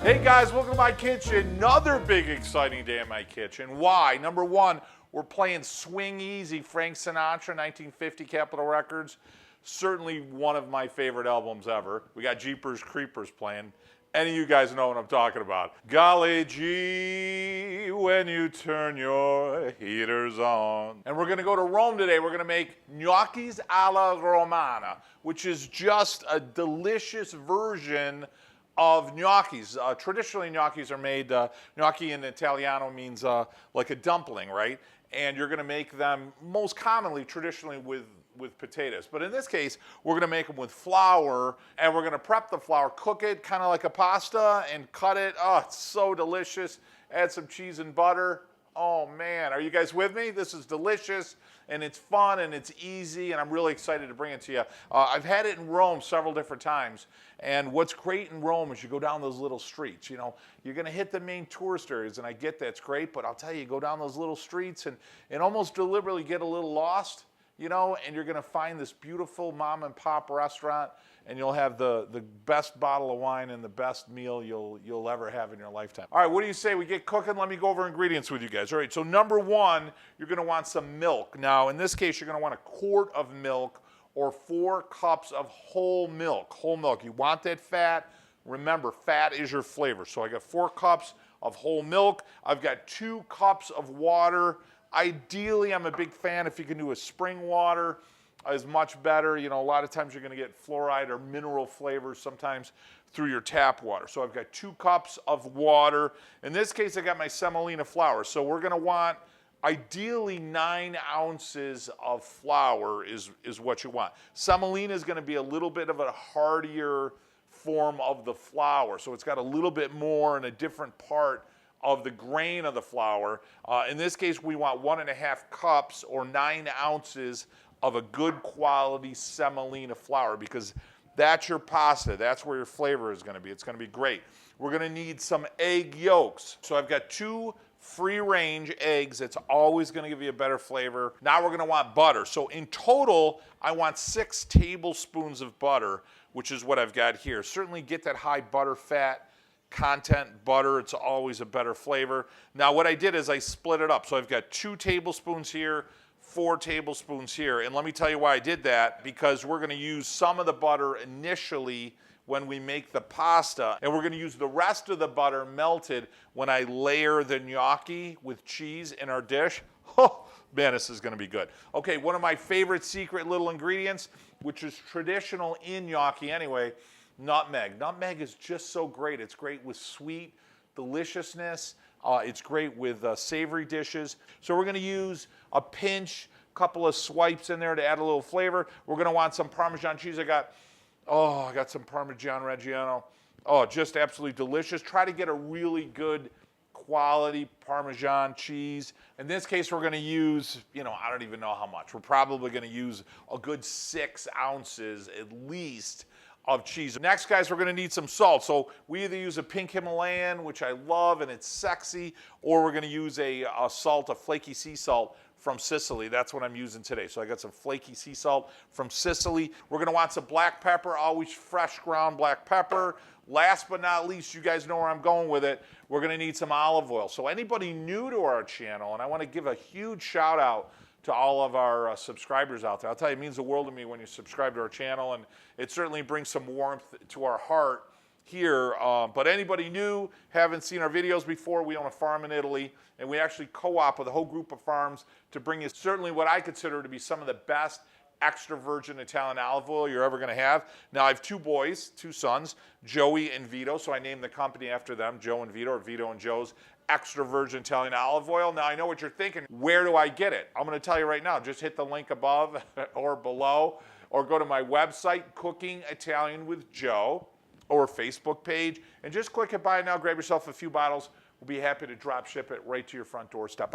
Hey guys, welcome to my kitchen. Another big exciting day in my kitchen. Why? Number one, we're playing Swing Easy, Frank Sinatra, 1950 Capitol Records. Certainly one of my favorite albums ever. We got Jeepers Creepers playing. Any of you guys know what I'm talking about. Golly gee, when you turn your heaters on. And we're gonna go to Rome today. We're gonna make gnocchis alla romana, which is just a delicious version of gnocchis. Traditionally, gnocchis are made, gnocchi in Italiano means like a dumpling, right? And you're gonna make them most commonly, traditionally, with potatoes. But in this case, we're gonna make them with flour, and we're gonna prep the flour, cook it kind of like a pasta, and cut it. Oh, it's so delicious. Add some cheese and butter. Oh man, are you guys with me? This is delicious, and it's fun, and it's easy, and I'm really excited to bring it to you. I've had it in Rome several different times, and what's great in Rome is you go down those little streets. You know, you're gonna hit the main tourist areas, and I get that's great, but I'll tell you, go down those little streets and almost deliberately get a little lost, you know, and you're gonna find this beautiful mom and pop restaurant, and you'll have the best bottle of wine and the best meal you'll ever have in your lifetime. All right, what do you say we get cooking? Let me go over ingredients with you guys. All right, so number one, you're gonna want some milk. Now, in this case, you're gonna want a quart of milk or 4 cups of whole milk. Whole milk, you want that fat. Remember, fat is your flavor. So I got 4 cups of whole milk. I've got 2 cups of water. Ideally, I'm a big fan if you can do a spring water, is much better. You know, a lot of times you're gonna get fluoride or mineral flavors sometimes through your tap water. So I've got 2 cups of water. In this case, I got my semolina flour. So we're gonna want ideally 9 ounces of flour is what you want. Semolina is gonna be a little bit of a heartier form of the flour. So it's got a little bit more in a different part of the grain of the flour. In this case, we want 1.5 cups or 9 ounces of a good quality semolina flour, because that's your pasta. That's where your flavor is gonna be. It's gonna be great. We're gonna need some egg yolks. So I've got 2 free-range eggs. It's always gonna give you a better flavor. Now we're gonna want butter. So in total, I want 6 tablespoons of butter, which is what I've got here. Certainly get that high butter fat content butter. It's always a better flavor. Now what I did is I split it up. So I've got 2 tablespoons here, 4 tablespoons here. And let me tell you why I did that, because we're gonna use some of the butter initially when we make the pasta, and we're gonna use the rest of the butter melted when I layer the gnocchi with cheese in our dish. Oh, man, this is gonna be good. Okay, one of my favorite secret little ingredients, which is traditional in gnocchi anyway, nutmeg. Nutmeg is just so great. It's great with sweet deliciousness. It's great with savory dishes. So we're gonna use a pinch, couple of swipes in there to add a little flavor. We're gonna want some Parmesan cheese. I got some Parmigiano Reggiano. Oh, just absolutely delicious. Try to get a really good quality Parmesan cheese. In this case, we're gonna use, you know, I don't even know how much. We're probably gonna use a good 6 ounces at least of cheese. Next, guys, we're gonna need some salt. So we either use a pink Himalayan, which I love and it's sexy, or we're gonna use a salt, a flaky sea salt from Sicily. That's what I'm using today. So I got some flaky sea salt from Sicily. We're gonna want some black pepper, always fresh ground black pepper. Last but not least, you guys know where I'm going with it, we're gonna need some olive oil. So anybody new to our channel, and I wanna give a huge shout out to all of our subscribers out there. I'll tell you, it means the world to me when you subscribe to our channel, and it certainly brings some warmth to our heart here. But anybody new, haven't seen our videos before, we own a farm in Italy, and we actually co-op with a whole group of farms to bring you certainly what I consider to be some of the best extra virgin Italian olive oil you're ever gonna have. Now I have 2 boys, 2 sons, Joey and Vito, so I named the company after them, Joe and Vito, or Vito and Joe's extra virgin Italian olive oil. Now I know what you're thinking, where do I get it? I'm gonna tell you right now, just hit the link above or below, or go to my website, Cooking Italian with Joe, or Facebook page, and just click it, buy it now, grab yourself a few bottles. We'll be happy to drop ship it right to your front doorstep.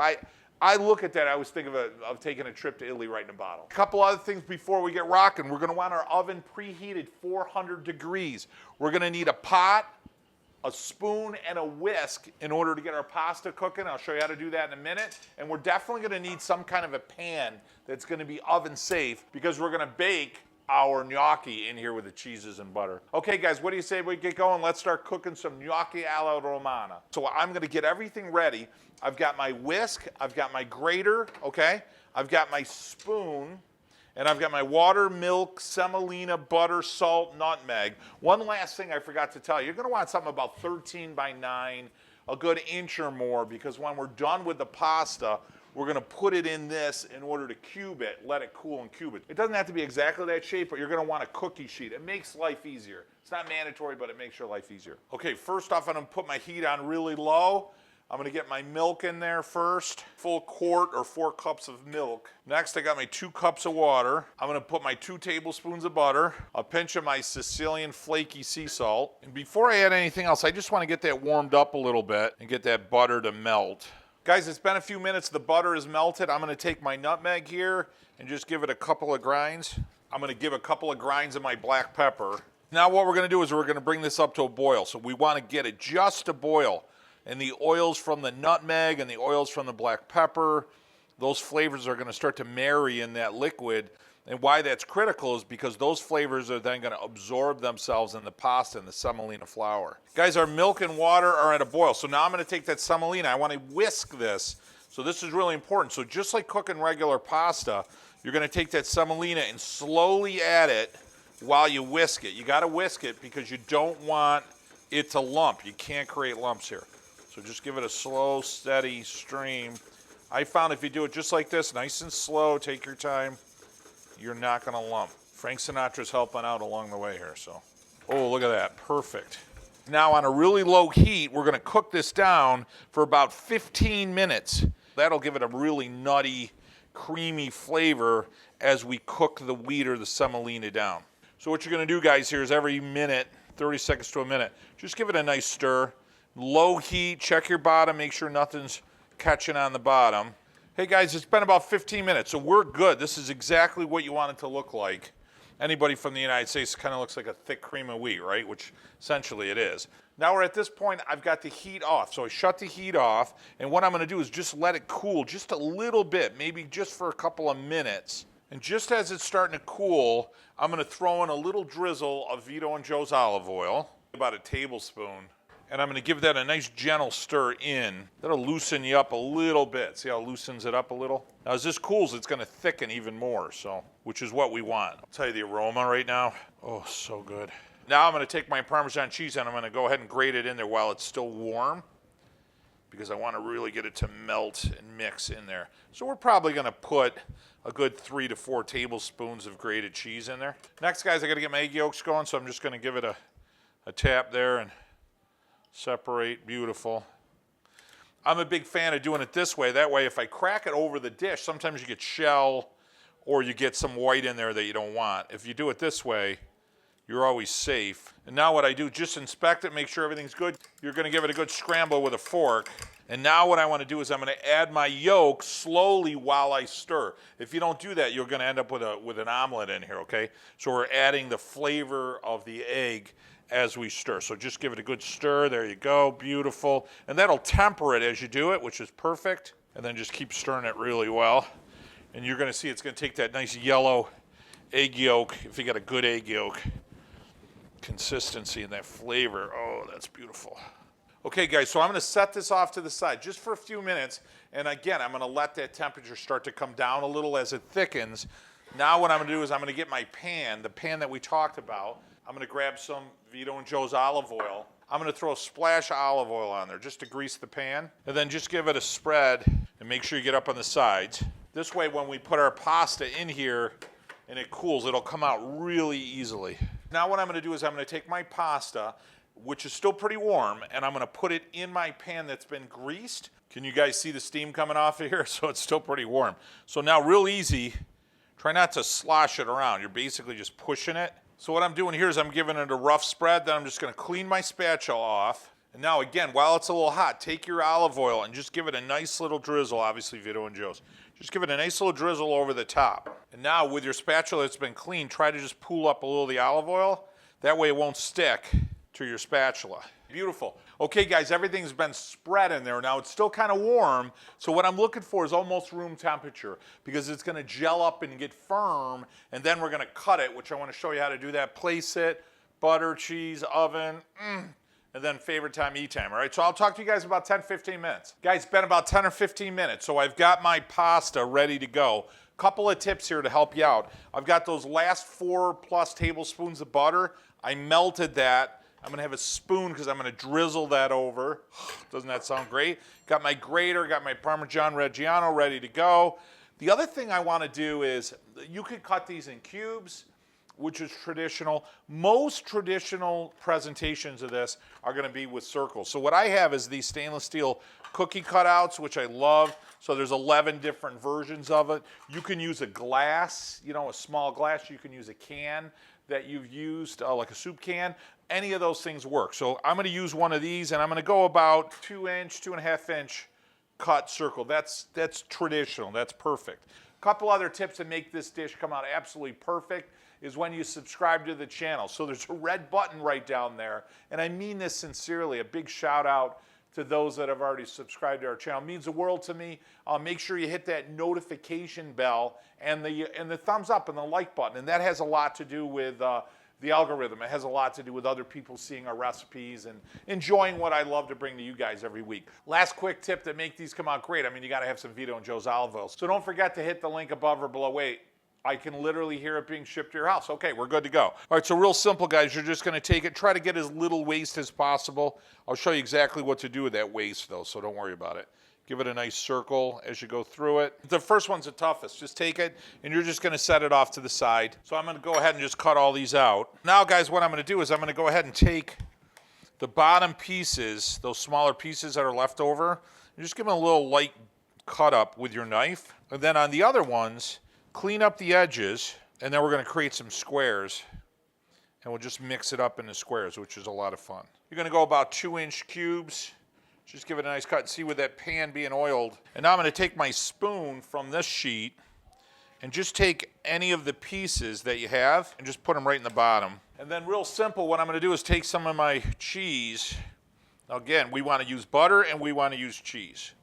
I look at that, I always think of taking a trip to Italy right in a bottle. A couple other things before we get rocking. We're gonna want our oven preheated 400 degrees. We're gonna need a pot, a spoon, and a whisk in order to get our pasta cooking. I'll show you how to do that in a minute. And we're definitely gonna need some kind of a pan that's gonna be oven safe, because we're gonna bake our gnocchi in here with the cheeses and butter. Okay, guys, what do you say we get going? Let's start cooking some gnocchi alla romana. So I'm gonna get everything ready. I've got my whisk, I've got my grater, okay? I've got my spoon, and I've got my water, milk, semolina, butter, salt, nutmeg. One last thing I forgot to tell you. You're gonna want something about 13 by 9, a good inch or more, because when we're done with the pasta, we're gonna put it in this in order to cube it, let it cool and cube it. It doesn't have to be exactly that shape, but you're gonna want a cookie sheet. It makes life easier. It's not mandatory, but it makes your life easier. Okay, first off, I'm gonna put my heat on really low. I'm gonna get my milk in there first. Full quart or 4 cups of milk. Next, I got my 2 cups of water. I'm gonna put my 2 tablespoons of butter, a pinch of my Sicilian flaky sea salt. And before I add anything else, I just wanna get that warmed up a little bit and get that butter to melt. Guys, it's been a few minutes. The butter is melted. I'm gonna take my nutmeg here and just give it a couple of grinds. I'm gonna give a couple of grinds of my black pepper. Now what we're gonna do is we're gonna bring this up to a boil. So we wanna get it just to boil. And the oils from the nutmeg and the oils from the black pepper, those flavors are gonna start to marry in that liquid. And why that's critical is because those flavors are then gonna absorb themselves in the pasta and the semolina flour. Guys, our milk and water are at a boil. So now I'm gonna take that semolina, I wanna whisk this. So this is really important. So just like cooking regular pasta, you're gonna take that semolina and slowly add it while you whisk it. You gotta whisk it because you don't want it to lump. You can't create lumps here. So just give it a slow, steady stream. I found if you do it just like this, nice and slow, take your time, you're not gonna lump. Frank Sinatra's helping out along the way here, so. Oh, look at that, perfect. Now on a really low heat, we're gonna cook this down for about 15 minutes. That'll give it a really nutty, creamy flavor as we cook the wheat or the semolina down. So what you're gonna do, guys, here is every minute, 30 seconds to a minute, just give it a nice stir. Low heat, check your bottom, make sure nothing's catching on the bottom. Hey guys, it's been about 15 minutes, so we're good. This is exactly what you want it to look like. Anybody from the United States kind of looks like a thick cream of wheat, right? Which essentially it is. Now we're at this point, I've got the heat off. So I shut the heat off, and what I'm gonna do is just let it cool just a little bit, maybe just for a couple of minutes. And just as it's starting to cool, I'm gonna throw in a little drizzle of Vito and Joe's olive oil, about a tablespoon. And I'm gonna give that a nice gentle stir in. That'll loosen you up a little bit. See how it loosens it up a little? Now as this cools, it's gonna thicken even more, so, which is what we want. I'll tell you the aroma right now. Oh, so good. Now I'm gonna take my Parmesan cheese and I'm gonna go ahead and grate it in there while it's still warm, because I wanna really get it to melt and mix in there. So we're probably gonna put a good 3 to 4 tablespoons of grated cheese in there. Next, guys, I gotta get my egg yolks going, so I'm just gonna give it a tap there and separate, beautiful. I'm a big fan of doing it this way. That way, if I crack it over the dish, sometimes you get shell or you get some white in there that you don't want. If you do it this way, you're always safe. And now what I do, just inspect it, make sure everything's good. You're gonna give it a good scramble with a fork. And now what I wanna do is I'm gonna add my yolk slowly while I stir. If you don't do that, you're gonna end up with an omelet in here, okay? So we're adding the flavor of the egg as we stir. So just give it a good stir. There you go, beautiful. And that'll temper it as you do it, which is perfect. And then just keep stirring it really well. And you're gonna see it's gonna take that nice yellow egg yolk, if you got a good egg yolk, consistency and that flavor. Oh, that's beautiful. Okay guys, so I'm gonna set this off to the side just for a few minutes. And again, I'm gonna let that temperature start to come down a little as it thickens. Now what I'm gonna do is I'm gonna get my pan, the pan that we talked about. I'm gonna grab some Vito and Joe's olive oil. I'm gonna throw a splash of olive oil on there just to grease the pan. And then just give it a spread and make sure you get up on the sides. This way when we put our pasta in here and it cools, it'll come out really easily. Now what I'm gonna do is I'm gonna take my pasta, which is still pretty warm, and I'm gonna put it in my pan that's been greased. Can you guys see the steam coming off of here? So it's still pretty warm. So now real easy, try not to slosh it around. You're basically just pushing it. So what I'm doing here is I'm giving it a rough spread, then I'm just gonna clean my spatula off. And now again, while it's a little hot, take your olive oil and just give it a nice little drizzle, obviously Vito and Joe's. Just give it a nice little drizzle over the top. And now with your spatula that's been cleaned, try to just pull up a little of the olive oil. That way it won't stick to your spatula. Beautiful. Okay, guys, everything's been spread in there. Now, it's still kind of warm, so what I'm looking for is almost room temperature because it's going to gel up and get firm, and then we're going to cut it, which I want to show you how to do that. Place it, butter, cheese, oven, and then favorite time, eat time, all right? So I'll talk to you guys about 10, 15 minutes. Guys, it's been about 10 or 15 minutes, so I've got my pasta ready to go. Couple of tips here to help you out. I've got those last 4+ tablespoons of butter. I melted that. I'm gonna have a spoon because I'm gonna drizzle that over. Doesn't that sound great? Got my grater, got my Parmesan Reggiano ready to go. The other thing I wanna do is, you could cut these in cubes, which is traditional. Most traditional presentations of this are gonna be with circles. So what I have is these stainless steel cookie cutouts, which I love. So there's 11 different versions of it. You can use a glass, you know, a small glass. You can use a can that you've used, like a soup can. Any of those things work. So I'm gonna use one of these, and I'm gonna go about 2-inch, 2.5-inch cut circle. That's traditional, that's perfect. A couple other tips to make this dish come out absolutely perfect is when you subscribe to the channel. So there's a red button right down there, and I mean this sincerely. A big shout out to those that have already subscribed to our channel. It means the world to me. Make sure you hit that notification bell and the thumbs up and the like button, and that has a lot to do with the algorithm. It has a lot to do with other people seeing our recipes and enjoying what I love to bring to you guys every week. Last quick tip to make these come out great. I mean, you got to have some Vito and Joe's olive oil. So don't forget to hit the link above or below. Wait, I can literally hear it being shipped to your house. Okay, we're good to go. All right, so real simple, guys. You're just going to take it, try to get as little waste as possible. I'll show you exactly what to do with that waste, though, so don't worry about it. Give it a nice circle as you go through it. The first one's the toughest. Just take it, and you're just gonna set it off to the side. So I'm gonna go ahead and just cut all these out. Now, guys, what I'm gonna do is I'm gonna go ahead and take the bottom pieces, those smaller pieces that are left over, and just give them a little light cut up with your knife. And then on the other ones, clean up the edges, and then we're gonna create some squares, and we'll just mix it up into squares, which is a lot of fun. You're gonna go about 2-inch cubes. Just give it a nice cut. See with that pan being oiled. And now I'm going to take my spoon from this sheet and just take any of the pieces that you have and just put them right in the bottom. And then real simple, what I'm going to do is take some of my cheese. Now again, we want to use butter and we want to use cheese.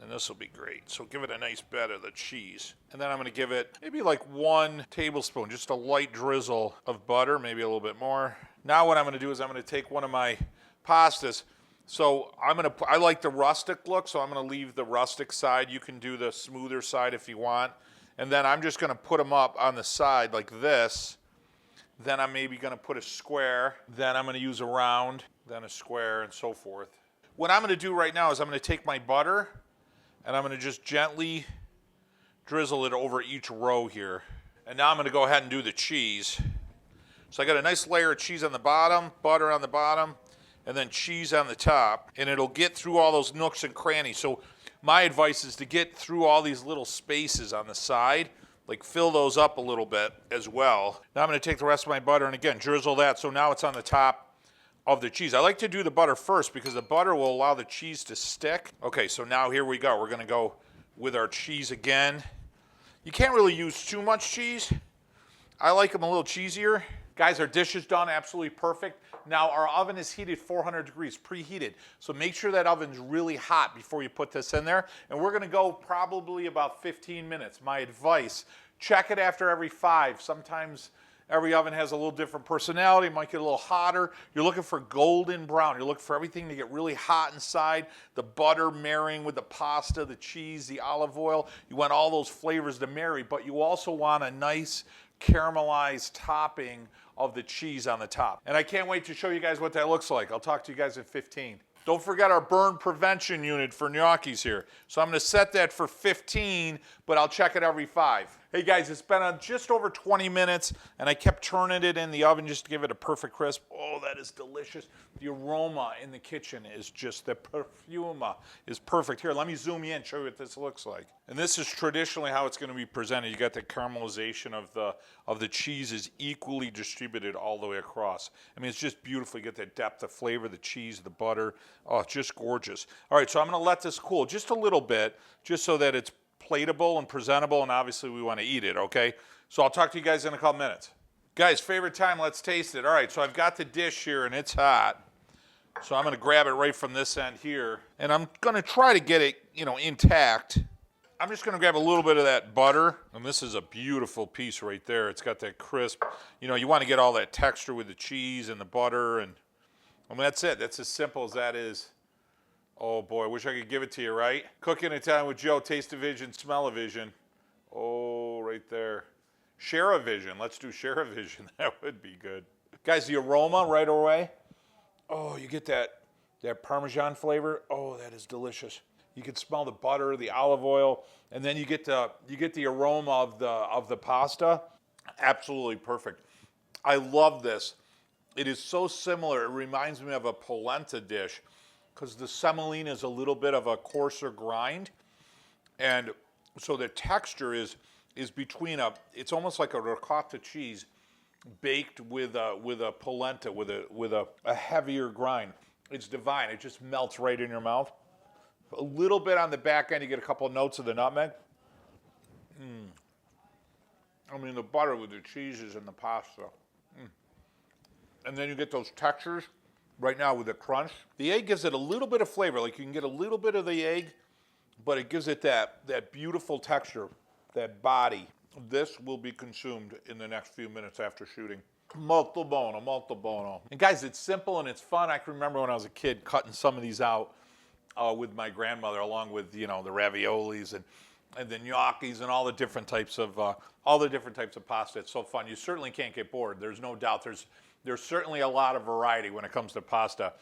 And this will be great. So give it a nice bed of the cheese. And then I'm going to give it maybe like 1 tablespoon, just a light drizzle of butter, maybe a little bit more. Now what I'm going to do is I'm going to take one of my pastas. So I like the rustic look, so I'm gonna leave the rustic side. You can do the smoother side if you want. And then I'm just gonna put them up on the side like this. Then I'm maybe gonna put a square. Then I'm gonna use a round, then a square, and so forth. What I'm gonna do right now is I'm gonna take my butter and I'm gonna just gently drizzle it over each row here. And now I'm gonna go ahead and do the cheese. So I got a nice layer of cheese on the bottom, butter on the bottom, and then cheese on the top, and it'll get through all those nooks and crannies. So my advice is to get through all these little spaces on the side, like fill those up a little bit as well. Now I'm gonna take the rest of my butter and again, drizzle that, so now it's on the top of the cheese. I like to do the butter first because the butter will allow the cheese to stick. Okay, so now here we go. We're gonna go with our cheese again. You can't really use too much cheese. I like them a little cheesier. Guys, our dish is done, absolutely perfect. Now our oven is heated 400 degrees, preheated. So make sure that oven's really hot before you put this in there. And we're gonna go probably about 15 minutes. My advice, check it after every 5. Sometimes every oven has a little different personality, it might get a little hotter. You're looking for golden brown. You're looking for everything to get really hot inside. The butter marrying with the pasta, the cheese, the olive oil. You want all those flavors to marry, but you also want a nice caramelized topping of the cheese on the top. And I can't wait to show you guys what that looks like. I'll talk to you guys in 15. Don't forget our burn prevention unit for gnocchis here. So I'm gonna set that for 15, but I'll check it every 5. Hey guys, it's been on just over 20 minutes and I kept turning it in the oven just to give it a perfect crisp. Oh, that is delicious. The aroma in the kitchen is just, the perfume is perfect. Here, let me zoom in, show you what this looks like. And this is traditionally how it's gonna be presented. You got the caramelization of the cheese is equally distributed all the way across. I mean, it's just beautiful. You get that depth of flavor, the cheese, the butter. Oh, it's just gorgeous. All right, so I'm gonna let this cool just a little bit, just so that it's plateable and presentable, and obviously we want to eat it, okay? So I'll talk to you guys in a couple minutes. Guys, favorite time, let's taste it. All right, so I've got the dish here and it's hot. So I'm gonna grab it right from this end here, and I'm gonna try to get it, intact. I'm just gonna grab a little bit of that butter, and this is a beautiful piece right there. It's got that crisp, you wanna get all that texture with the cheese and the butter, and that's it. That's as simple as that is. Oh boy, I wish I could give it to you, right? Cooking Italian with Joe, taste-o-vision, smell-o-vision. Oh, right there. Share-a-vision, let's do share-a-vision. That would be good. Guys, the aroma right away. Oh, you get that Parmesan flavor. Oh, that is delicious. You can smell the butter, the olive oil, and then you get the aroma of the pasta. Absolutely perfect. I love this. It is so similar. It reminds me of a polenta dish because the semolina is a little bit of a coarser grind, and so the texture is between it's almost like a ricotta cheese baked with a polenta with a heavier grind. It's divine. It just melts right in your mouth. A little bit on the back end, you get a couple of notes of the nutmeg. I mean, the butter with the cheeses and the pasta. And then you get those textures right now with the crunch. The egg gives it a little bit of flavor. Like you can get a little bit of the egg, but it gives it that beautiful texture, that body. This will be consumed in the next few minutes after shooting. Molto buono, molto buono. And guys, it's simple and it's fun. I can remember when I was a kid cutting some of these out with my grandmother, along with the raviolis and the gnocchis and all the different types of pasta. It's so fun. You certainly can't get bored. There's no doubt. There's certainly a lot of variety when it comes to pasta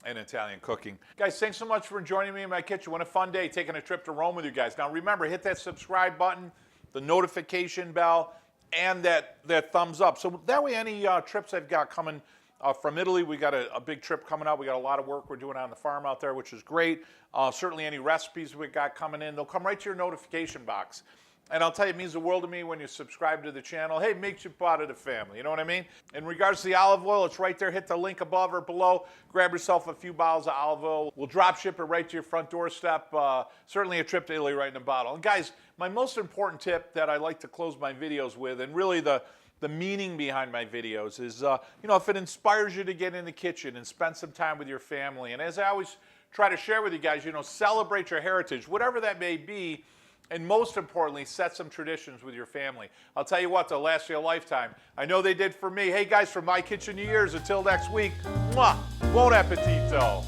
and Italian cooking. Guys, thanks so much for joining me in my kitchen. What a fun day taking a trip to Rome with you guys. Now remember, hit that subscribe button, the notification bell, and that thumbs up. So that way any trips I've got coming from Italy, we got a big trip coming out. We got a lot of work we're doing on the farm out there, which is great. Certainly any recipes we got coming in, they'll come right to your notification box. And I'll tell you, it means the world to me when you subscribe to the channel. Hey, it makes you part of the family, you know what I mean? In regards to the olive oil, it's right there. Hit the link above or below. Grab yourself a few bottles of olive oil. We'll drop ship it right to your front doorstep. Certainly a trip to Italy right in a bottle. And guys, my most important tip that I like to close my videos with, and really the meaning behind my videos is, if it inspires you to get in the kitchen and spend some time with your family, and as I always try to share with you guys, celebrate your heritage, whatever that may be, and most importantly, set some traditions with your family. I'll tell you what, they'll last you a lifetime. I know they did for me. Hey guys, from My Kitchen to yours, until next week, mwah, buon appetito.